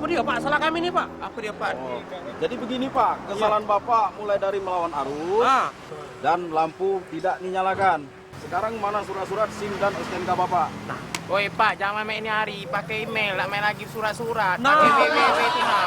dia Pak? Salah kami nih Pak. Apa dia Pak? Oh, jadi begini Pak, kesalahan Bapak mulai dari melawan arus dan lampu tidak dinyalakan. Sekarang mana surat-surat SIM dan STNK Bapak? Oi Pak, jangan main ini hari, pakai email, nak main lagi surat-surat. Nah. Pakai www tidak.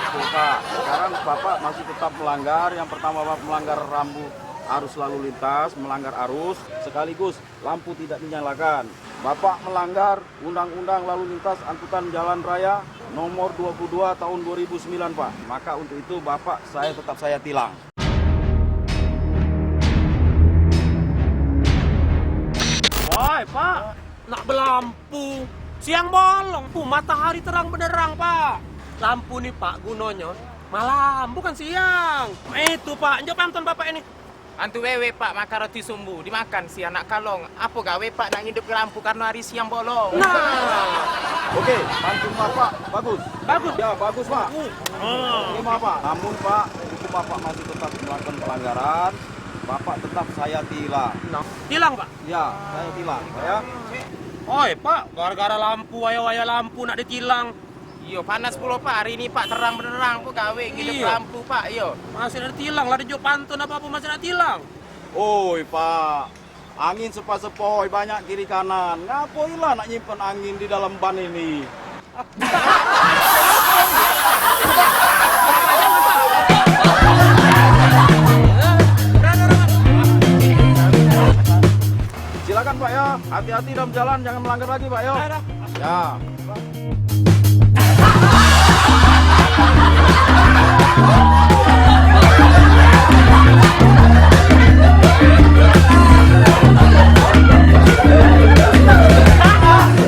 Tuh Pak, sekarang Bapak masih tetap melanggar. Yang pertama Bapak melanggar rambu arus lalu lintas, melanggar arus, sekaligus lampu tidak dinyalakan. Bapak melanggar Undang-Undang Lalu Lintas Angkutan Jalan Raya nomor 22 tahun 2009 Pak. Maka untuk itu Bapak saya tilang. Woi Pak, nak berlampu. Siang bolong, matahari terang benderang Pak. Lampu nih Pak gunanya malam, bukan siang. Itu Pak, njok pantun Bapak ini. Antu wewe Pak, makan roti sumbu, dimakan si anak kalong. Apa gawe Pak nak hidup ke lampu karena hari siang bolong? Nah, Oke, pantun Bapak bagus. bagus. Ya, bagus Pak. Terima Pak. Namun Pak, itu Bapak masih tetap melakukan pelanggaran. Bapak tetap saya tilang. Nah, hilang Pak. Ya, saya tilang. Ya. Oi Pak, gara-gara lampu, waya-waya lampu nak ditilang. Iyo panas pula Pak, hari ini Pak terang benderang Pak gawe hidup Iya. lampu Pak, iyo. Masih ada tilang, lah ada jok pantun apa-apa masih ada tilang. Oi Pak, angin sepoi banyak kiri kanan. Ngapoilah nak nyimpen angin di dalam ban ini? Silakan Pak ya, hati-hati dalam jalan, jangan melanggar lagi Pak ya. Ya.